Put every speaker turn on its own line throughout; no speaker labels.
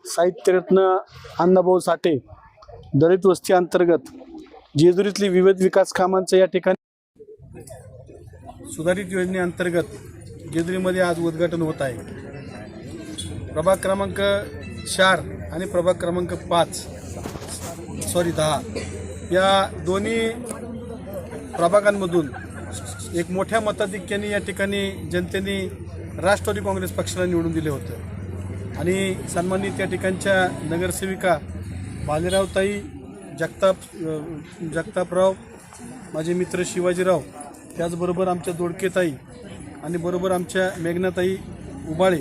साहित्यरत्न अण्णाभाऊ साठे दलित वस्ती अंतर्गत जेजुरीतली विविध विकास कामांचं या ठिकाणी सुधारित योजनेअंतर्गत जेजुरीमध्ये आज उद्घाटन होत आहे। प्रभाग क्रमांक 4 आणि प्रभाग क्रमांक 10 या दोन्ही प्रभागांमधून एक मोठ्या मताधिक्याने या ठिकाणी जनतेने राष्ट्रवादी काँग्रेस पक्षाला निवडून दिले होते आणि सन्मानित त्या ठिकाणच्या नगरसेविका बालेरावताई जगतापराव, माझे मित्र शिवाजीराव, त्याचबरोबर आमच्या दोडकेताई आणि बरोबर आमच्या मेघनाताई उबाळे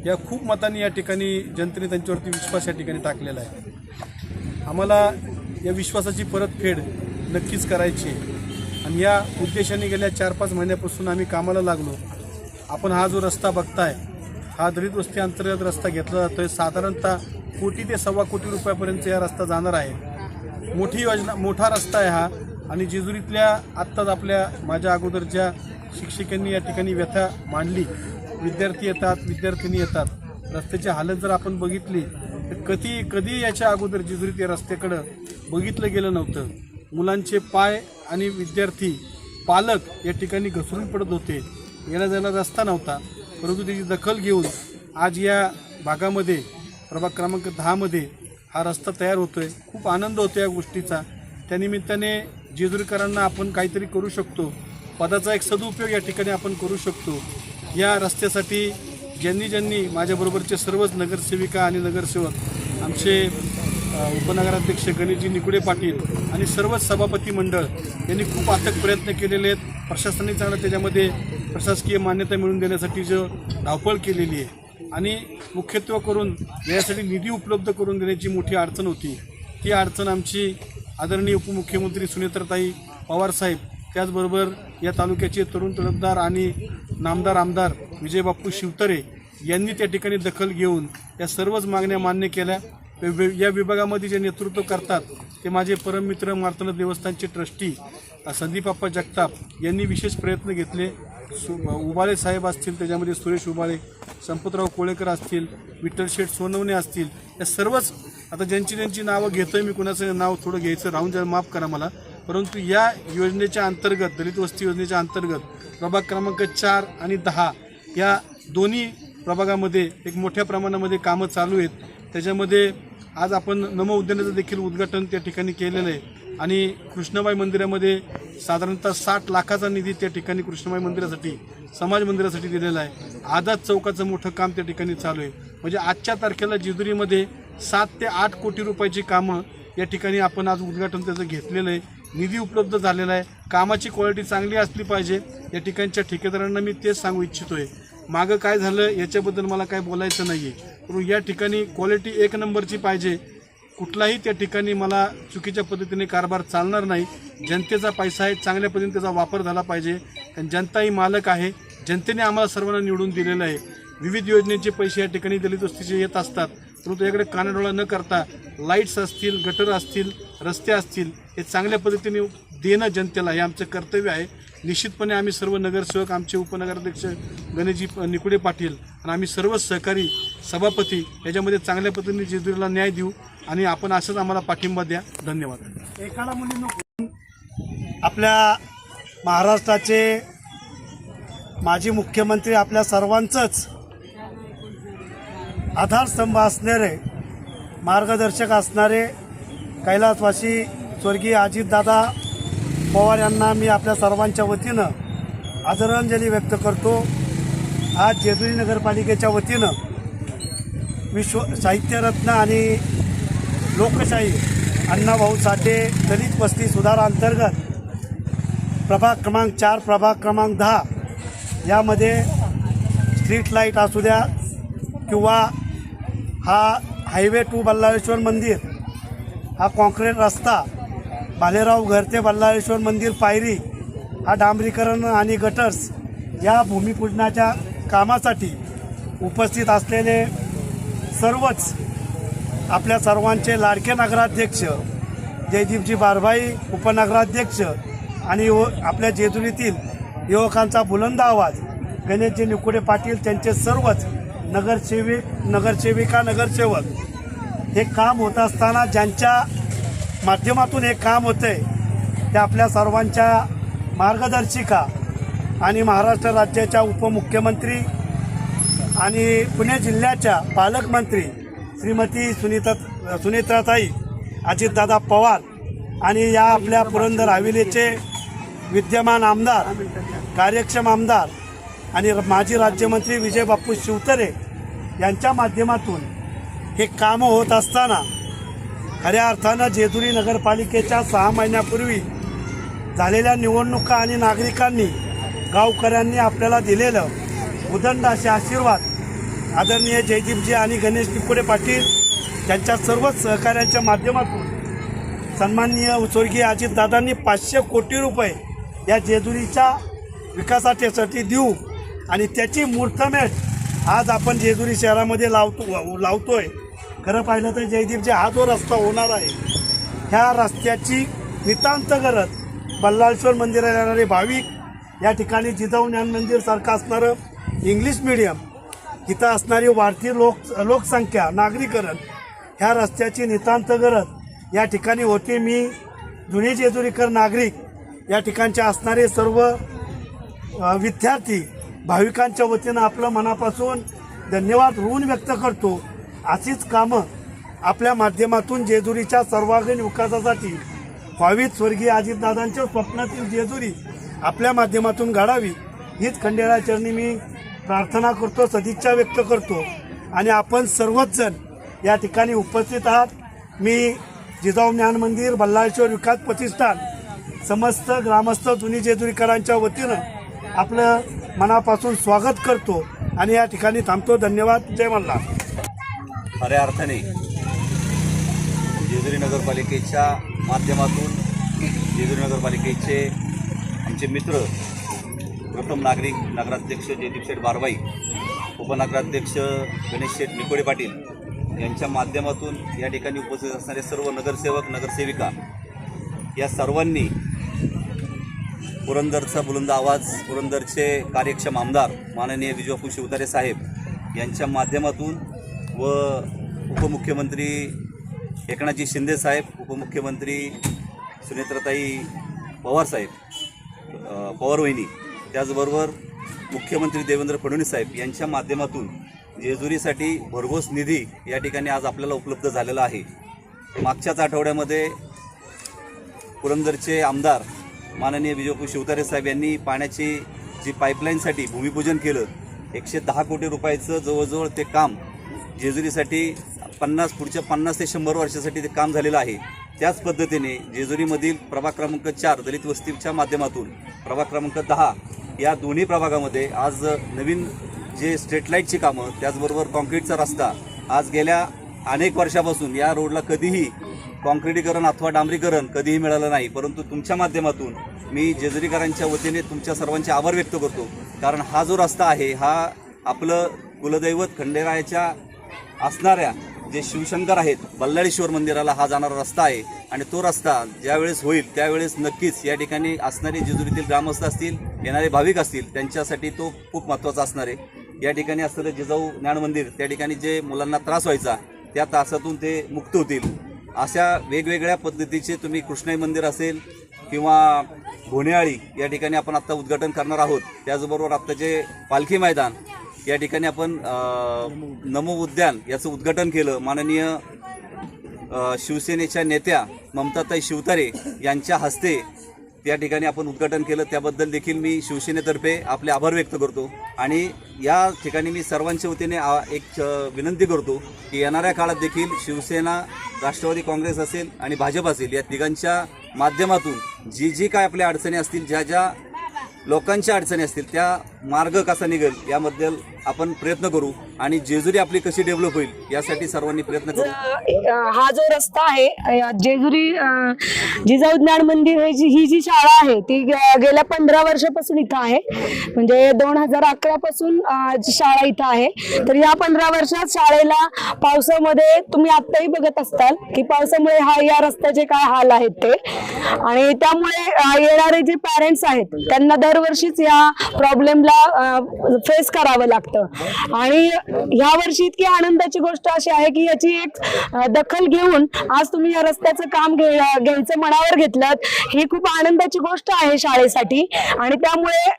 या खूप मतांनी या ठिकाणी जनतेने त्यांच्यावरती विश्वास या ठिकाणी टाकलेला आहे। आम्हाला या विश्वासाची परतफेड नक्कीच करायची आणि या उद्देशाने गेल्या 4-5 महिन्यापासून आम्ही कामाला लागलो। आपण हा जो रस्ता बघताय हा दलित वस्ती अंतर्गत रस्ता घेतला जातोय। साधारणतः कोटी ते सव्वा कोटी रुपयापर्यंत हा रस्ता जाणार आहे। मोठी योजना, मोठा रस्ता आहे हा आणि जेजुरीतल्या आत्ताच आपल्या माझ्या अगोदर ज्या शिक्षकांनी या ठिकाणी व्यथा मांडली, विद्यार्थी येतात, विद्यार्थिनी येतात, रस्त्याची हालत जर आपण बघितली तर कधी याच्या अगोदर जेजुरीत या रस्त्याकडं बघितलं गेलं नव्हतं। मुलांचे पाय आणि विद्यार्थी पालक या ठिकाणी घसरून पडत होते, येण्या जायला रस्ता नव्हता। परंतु त्याची दखल घेऊन आज या भागामध्ये प्रभाग क्रमांक 10 मध्ये हा रस्ता तयार होतोय। खूप आनंद होतो या गोष्टीचा। त्यानिमित्ताने जेजुरीकरांना आपण काहीतरी करू शकतो, पदाचा एक सदुपयोग या ठिकाणी आपण करू शकतो। या रस्त्यासाठी ज्यांनी माझ्याबरोबरचे सर्वच नगरसेविका आणि नगरसेवक, आमचे उपनगराध्यक्ष गणेशजी निकुडे पाटील आणि सर्वच सभापती मंडळ यांनी खूप अथक प्रयत्न केलेले आहेत। प्रशासनाने चांगलं त्याच्यामध्ये प्रशासकीय मान्यता मिळवून देण्यासाठी जो धावपळ केलेली आहे आणि मुख्यत्वे करून यासाठी निधी उपलब्ध करून देण्याची मोठी अडचण होती। ती अडचण आमची आदरणीय उपमुख्यमंत्री सुनेत्राताई पवारसाहेब, त्याचबरोबर या तालुक्याचे तरुण तडफदार आणि नामदार आमदार विजयबापू शिवतरे यांनी त्या ठिकाणी दखल घेऊन या सर्वच मागण्या मान्य केल्या। या विभागामध्ये जे नेतृत्व करतात ते माझे परममित्र मार्तंड देवस्थानचे ट्रस्टी संदीप आप्पा जगताप यांनी विशेष प्रयत्न घेतले। उबाळे साहेब असतील, त्याच्यामध्ये सुरेश उबाळे, संपतराव कोळेकर असतील, विठ्ठल शेठ सोनवणे असतील, या सर्वच आता ज्यांची नावं घेतोय मी, कुणाचं नाव थोडं घ्यायचं राहून जर माफ करा मला, परंतु या योजनेच्या अंतर्गत, दलित वस्ती योजनेच्या अंतर्गत प्रभाग क्रमांक 4 आणि 10 या दोन्ही प्रभागामध्ये एक मोठ्या प्रमाणामध्ये कामं चालू आहेत। त्याच्यामध्ये आज आपण नमो उद्यानाचं देखील उद्घाटन त्या ठिकाणी केलेलं आहे आणि कृष्णबाई मंदिरामध्ये साधारणतः 60 लाखाचा निधी त्या ठिकाणी कृष्णबाई मंदिरासाठी, समाज मंदिरासाठी दिलेला आहे। आझाद चौकाचं मोठं काम त्या ठिकाणी चालू आहे। म्हणजे आजच्या तारखेला जेजुरीमध्ये 7 ते 8 कोटी रुपयाची कामं या ठिकाणी आपण आज उद्घाटन त्याचं घेतलेलं आहे। निधी उपलब्ध झालेला आहे। कामाची क्वालिटी चांगली असली पाहिजे, या ठिकाणच्या ठेकेदारांना मी तेच सांगू इच्छितोय। मागं काय झालं याच्याबद्दल मला काय बोलायचं नाही आहे, परंतु या ठिकाणी क्वालिटी 1 नंबरची पाहिजे। कुठलाही त्या ठिकाणी मला चुकीच्या पद्धतीने कारभार चालणार नाही। जनतेचा पैसा आहे, चांगल्या पद्धतीने त्याचा वापर झाला पाहिजे। आणि जनता ही मालक आहे, जनतेने आम्हाला सर्वांना निवडून दिलेलं आहे। विविध योजनेचे पैसे या ठिकाणी दलित वस्तीचे येत असतात, परंतु याकडे कानाडोळा न करता लाईट्स असतील, गटर असतील, रस्ते असतील, हे चांगल्या पद्धतीने देणं जनतेला हे आमचं कर्तव्य आहे। निश्चितपणे आम्ही सर्व नगरसेवक, आमचे उपनगराध्यक्ष गणेशजी निकुडे पाटील आणि आम्ही सर्व सहकारी सभापती याच्यामध्ये चांगल्या पद्धतीने जेजुरीला न्याय देऊ आणि आपण असंच आम्हाला पाठिंबा द्या। धन्यवाद।
एकाला मुलीनं आपल्या महाराष्ट्राचे माजी मुख्यमंत्री, आपल्या सर्वांचंच आधारस्तंभ असणारे, मार्गदर्शक असणारे कैलासवासी स्वर्गीय अजितदादा पवार यांना मी आपल्या सर्वांच्या वतीनं आदरांजली व्यक्त करतो। आज जेजुरी नगरपालिकेच्या वतीनं साहित्यरत्न आणि लोकशाही अण्णाभाऊ साठे दलित वस्ती सुधाराअंतर्गत प्रभाग क्रमांक 4, प्रभाग क्रमांक 10 यामध्ये स्ट्रीट लाईट असू द्या किंवा हा हायवे टू बल्लाळेश्वर मंदिर, हा कॉन्क्रीट रस्ता, भालेराव घर ते बल्लाळेश्वर मंदिर पायरी, हा डांबरीकरण आणि गटर्स या भूमिपूजनाच्या कामासाठी उपस्थित असलेले सर्वच आपल्या सर्वांचे लाडके नगराध्यक्ष जयदीपजी बारभाई, उपनगराध्यक्ष आणि आपल्या जेजुरीतील युवकांचा बुलंद आवाज गणेशजी निकुडे पाटील, त्यांचे सर्वच नगरसेविका, नगरसेवक हे काम होत असताना ज्यांच्या माध्यमातून हे काम होतं आहे त्या आपल्या सर्वांच्या मार्गदर्शिका आणि महाराष्ट्र राज्याच्या उपमुख्यमंत्री आणि पुणे जिल्ह्याच्या पालकमंत्री श्रीमती सुनेत्राताई अजितदादा पवार आणि या आपल्या पुरंदर हवेलीचे विद्यमान आमदार, कार्यक्षम आमदार आणि माजी राज्यमंत्री विजय बापू शिवतरे यांच्या माध्यमातून हे कामं होत असताना खऱ्या अर्थानं जेजुरी नगरपालिकेच्या 6 महिन्यापूर्वी झालेल्या निवडणुका आणि नागरिकांनी, गावकऱ्यांनी आपल्याला दिलेलं उदंड असे आशीर्वाद आदरणीय जयदीपजी आणि गणेश निकोडे पाटील यांच्या सर्वच सहकाऱ्यांच्या माध्यमातून सन्माननीय स्वर्गीय अजितदादांनी 500 कोटी रुपये या जेजुरीच्या विकासासाठी देऊ आणि त्याची मुहूर्तमेढ आज आपण जेजुरी शहरामध्ये लावतोय. खरं पाहिलं तर जयदीपजी हा जो रस्ता होणार आहे ह्या रस्त्याची नितांत गरज बल्लाळेश्वर मंदिराला येणारे भाविक, या ठिकाणी जिजाऊ ज्ञान मंदिरसारखं असणारं इंग्लिश मिडियम, इथं असणारी वाढती लोकसंख्या, नागरीकरण, ह्या रस्त्याची नितांत गरज या ठिकाणी होती. मी जुने जेजुरीकर नागरिक, या ठिकाणचे असणारे सर्व विद्यार्थी, भाविकांच्या वतीनं आपलं मनापासून धन्यवाद ऋण व्यक्त करतो. अशीच कामं आपल्या माध्यमातून जेजुरीच्या सर्वांगीण विकासासाठी व्हावीत. स्वर्गीय अजितदादांच्या स्वप्नातील जेजुरी आपल्या माध्यमातून घडावी हीच खंडेरायचरणी मी प्रार्थना करतो, सदिच्छा व्यक्त करतो. आणि आपण सर्वच जण या ठिकाणी उपस्थित आहात. मी जिजाऊ ज्ञान मंदिर, बल्लाळेश्वर विकास प्रतिष्ठान, समस्त ग्रामस्थ जुनी जेजुरीकरांच्या वतीनं आपलं मनापासून स्वागत करतो आणि या ठिकाणी थांबतो. धन्यवाद. जय मल्हार.
खऱ्या अर्थाने जेजुरी नगरपालिकेच्या माध्यमातून जेजुरी नगरपालिकेचे आमचे मित्र, प्रथम नागरिक नगराध्यक्ष जयदीप शेठ बारवाई, उपनगराध्यक्ष गणेश शेठ निकोडे पाटील यांच्या माध्यमातून या ठिकाणी उपस्थित असणारे सर्व नगरसेवक, नगरसेविका या सर्वांनी पुरंदरचा बुलंद आवाज, पुरंदरचे कार्यक्षम आमदार माननीय विजय बापू शिवतारे साहेब यांच्या माध्यमातून व उपमुख्यमंत्री एकनाथजी शिंदे साहेब, उपमुख्यमंत्री सुनेत्राताई पवारसाहेब, पवारवहिनी, त्याचबरोबर मुख्यमंत्री देवेंद्र फडणवीस साहेब यांच्या माध्यमातून जेजुरीसाठी भरघोस निधी या ठिकाणी आज आपल्याला उपलब्ध झालेला आहे. मागच्याच आठवड्यामध्ये पुरंदरचे आमदार माननीय विजय बापू शिवतारे साहेब यांनी पाण्याची जी पाईपलाईनसाठी भूमिपूजन केलं. 110 कोटी रुपयाचं जवळजवळ ते काम जेजुरीसाठी पुढच्या 50 ते 100 वर्षासाठी ते काम झालेलं आहे. त्याच पद्धतीने जेजुरीमधील प्रभाग क्रमांक 4 दलित वस्तीच्या माध्यमातून प्रभाग क्रमांक 10 या दोन्ही प्रभागामध्ये आज नवीन जे स्ट्रीट लाईटची कामं, त्याचबरोबर कॉन्क्रीटचा रस्ता, आज गेल्या अनेक वर्षापासून या रोडला कधीही कॉन्क्रीटीकरण अथवा डांबरीकरण कधीही मिळालं नाही. परंतु तुमच्या माध्यमातून मी जेजुरीकरांच्या वतीने तुमच्या सर्वांचे आभार व्यक्त करतो. कारण हा जो रस्ता आहे हा आपलं कुलदैवत खंडेरायाच्या असणाऱ्या जे शिवशंकर आहेत बल्लाळेश्वर मंदिराला हा जाणारा रस्ता आहे. आणि तो रस्ता ज्यावेळेस होईल त्यावेळेस नक्कीच या ठिकाणी असणारे जेजुरीतील ग्रामस्थ असतील, येणारे भाविक असतील, त्यांच्यासाठी तो खूप महत्त्वाचा असणार आहे. या ठिकाणी असणारं जिजाऊ ज्ञान मंदिर, त्या ठिकाणी जे मुलांना त्रास व्हायचा त्या त्रासातून ते मुक्त होतील. अशा वेगवेगळ्या पद्धतीचे तुम्ही कृष्णाई मंदिर असेल किंवा घोणेआळी या ठिकाणी आपण आत्ता उद्घाटन करणार आहोत. त्याचबरोबर आत्ताचे पालखी मैदान या ठिकाणी आपण नमो उद्यान याचं उद्घाटन केलं. माननीय शिवसेनेच्या नेत्या ममताताई शिवतारे यांच्या हस्ते त्या ठिकाणी आपण उद्घाटन केलं. त्याबद्दल देखील मी शिवसेनेतर्फे आपले आभार व्यक्त करतो. आणि या ठिकाणी मी सर्वांच्या वतीने एक विनंती करतो की येणाऱ्या काळात देखील शिवसेना, राष्ट्रवादी काँग्रेस असेल आणि भाजप असेल या तिघांच्या माध्यमातून जी काय आपल्या अडचणी असतील, ज्या लोकांच्या अडचणी असतील, त्या मार्ग कसा निघेल याबद्दल आपण प्रयत्न करू आणि जेजुरी आपली कशी डेव्हलप होईल यासाठी सर्वांनी प्रयत्न करू.
हा जो रस्ता आहे जेजुरी जिजाऊ ज्ञान मंदिर ही जी शाळा आहे ती गेल्या 15 वर्षापासून इथं आहे. म्हणजे 2011 पासून शाळा इथं आहे. तर या 15 वर्षात शाळेला पावसामध्ये तुम्ही आत्ताही बघत असताल की पावसामुळे या रस्त्याचे काय हाल आहेत ते. आणि त्यामुळे येणारे जे पॅरेंट्स आहेत त्यांना दरवर्षीच या प्रॉब्लेमला आम्हाला फेस करावं लागतं. आणि ह्या वर्षी इतकी आनंदाची गोष्ट अशी आहे की याची एक दखल घेऊन आज तुम्ही या रस्त्याचं काम घ्यायचं मनावर घेतलं, ही खूप आनंदाची गोष्ट आहे शाळेसाठी. आणि त्यामुळे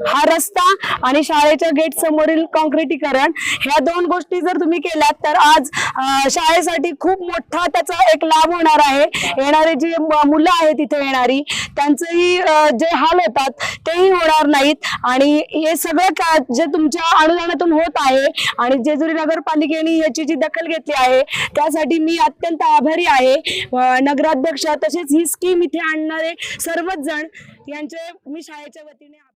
हा रस्ता आणि शाळेच्या गेट समोरील कॉन्क्रिटीकरण ह्या दोन गोष्टी जर तुम्ही केल्यात तर आज शाळेसाठी खूप मोठा त्याचा एक लाभ होणार आहे. येणारे जे मुलं आहेत तिथे येणारी, त्यांचंही जे हाल होतात तेही होणार नाहीत. आणि हे सगळं जे तुमच्या अनुदानातून होत आहे आणि जेजुरी नगरपालिकेने याची जी दखल घेतली आहे त्यासाठी मी अत्यंत आभारी आहे. नगराध्यक्ष तसेच ही स्कीम इथे आणणारे सर्वच जण यांचे मी शाळेच्या वतीने